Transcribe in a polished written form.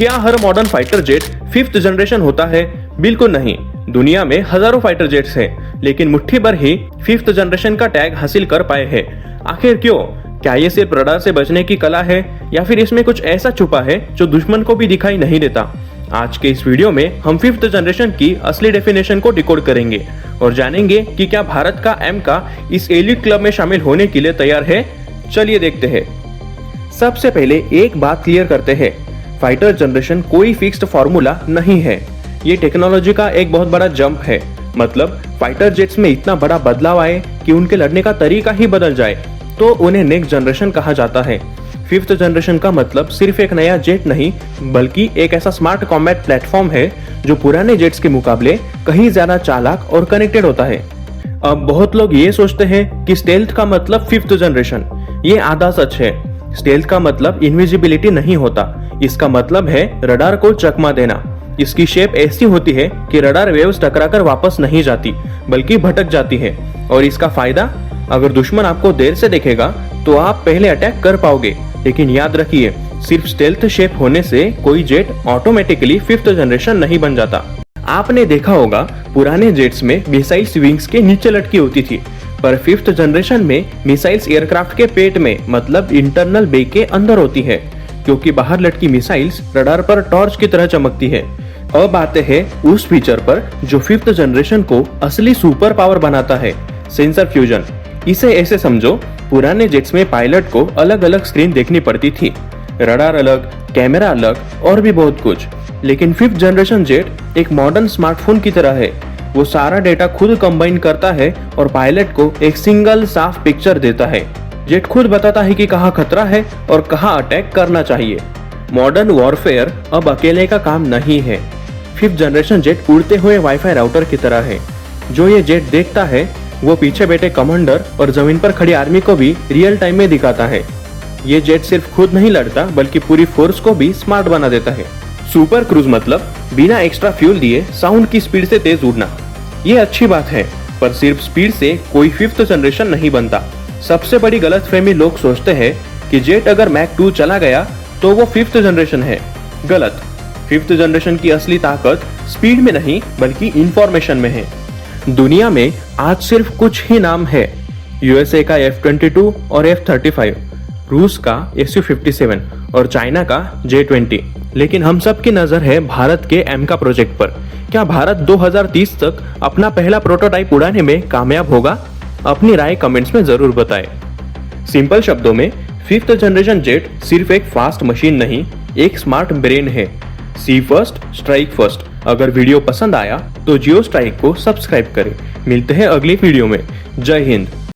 क्या हर modern fighter jet 5th generation होता है? बिल्कुल नहीं। दुनिया में हजारों फाइटर जेट्स हैं, लेकिन मुट्ठी भर ही 5th जनरेशन का टैग हासिल कर पाए हैं। आखिर क्यों? क्या ये सिर्फ रडार से बचने की कला है या फिर इसमें कुछ ऐसा छुपा है जो दुश्मन को भी दिखाई नहीं देता? आज के इस वीडियो में हम 5th जनरेशन की असली डेफिनेशन को डिकोड करेंगे और जानेंगे कि क्या भारत का एम का इस एलिट क्लब में शामिल होने के लिए तैयार है। चलिए देखते हैं। सबसे पहले एक बात क्लियर करते हैं, फाइटर जनरेशन कोई फिक्स्ड फॉर्मूला नहीं है। ये टेक्नोलॉजी का एक बहुत बड़ा जंप है। मतलब फाइटर जेट्स में इतना बड़ा बदलाव आए कि उनके लड़ने का तरीका ही बदल जाए तो उन्हें नेक्स्ट जनरेशन कहा जाता है। 5th जनरेशन का मतलब सिर्फ एक नया जेट नहीं, बल्कि एक ऐसा स्मार्ट कॉम्बैट प्लेटफॉर्म है जो पुराने जेट्स के मुकाबले कहीं ज्यादा चालाक और कनेक्टेड होता है। अब बहुत लोग ये सोचते हैं कि स्टेल्थ का मतलब 5th जनरेशन। ये आधा सच है। स्टेल्थ का मतलब इनविजिबिलिटी नहीं होता। इसका मतलब है रडार को चकमा देना। इसकी शेप ऐसी होती है कि रडार वेव्स टकराकर वापस नहीं जाती, बल्कि भटक जाती है। और इसका फायदा, अगर दुश्मन आपको देर से देखेगा तो आप पहले अटैक कर पाओगे। लेकिन याद रखिए, सिर्फ स्टेल्थ शेप होने से कोई जेट ऑटोमेटिकली 5th जनरेशन नहीं बन जाता। आपने देखा होगा पुराने जेट्स में मिसाइल्स विंग्स के नीचे लटकी होती थी, पर 5th जनरेशन में मिसाइल्स एयरक्राफ्ट के पेट में मतलब इंटरनल बे के अंदर होती है, क्योंकि बाहर लटकी मिसाइल्स रडार पर टॉर्च की तरह चमकती है। अब आते हैं उस फीचर पर जो 5th जनरेशन को असली सुपर पावर बनाता है, सेंसर फ्यूजन। इसे ऐसे समझो, पुराने जेट्स में पायलट को अलग अलग स्क्रीन देखनी पड़ती थी, रडार अलग, कैमरा अलग और भी बहुत कुछ। लेकिन 5th जनरेशन जेट एक मॉडर्न स्मार्टफोन की तरह है। वो सारा डेटा खुद कंबाइन करता है और पायलट को एक सिंगल साफ पिक्चर देता है। जेट खुद बताता है कि कहाँ खतरा है और कहाँ अटैक करना चाहिए। मॉडर्न वॉरफेयर अब अकेले का काम नहीं है। 5th जनरेशन जेट उड़ते हुए वाईफाई राउटर की तरह है। जो ये जेट देखता है वो पीछे बैठे कमांडर और जमीन पर खड़ी आर्मी को भी रियल टाइम में दिखाता है। ये जेट सिर्फ खुद नहीं लड़ता, बल्कि पूरी फोर्स को भी स्मार्ट बना देता है। सुपर क्रूज मतलब बिना एक्स्ट्रा फ्यूल दिए साउंड की स्पीड से तेज उड़ना। ये अच्छी बात है, पर सिर्फ स्पीड से कोई 5th जनरेशन नहीं बनता। सबसे बड़ी गलतफहमी, लोग सोचते हैं कि जेट अगर मैक 2 चला गया तो वो 5th जनरेशन है। गलत। 5th जनरेशन की असली ताकत स्पीड में नहीं, बल्कि इंफॉर्मेशन में है। दुनिया में आज सिर्फ कुछ ही नाम है। यूएसए का F-22 और F-35, रूस का Su-57 और चाइना का J-20। लेकिन हम सब की नजर है भारत के एम का प्रोजेक्ट पर। क्या भारत 2030 तक अपना पहला प्रोटोटाइप उड़ाने में कामयाब होगा? अपनी राय कमेंट्स में जरूर बताएं। सिंपल शब्दों में 5th जनरेशन जेट सिर्फ एक फास्ट मशीन नहीं, एक स्मार्ट ब्रेन है। सी फर्स्ट, स्ट्राइक फर्स्ट। अगर वीडियो पसंद आया तो जियो स्ट्राइक को सब्सक्राइब करें। मिलते हैं अगली वीडियो में। जय हिंद।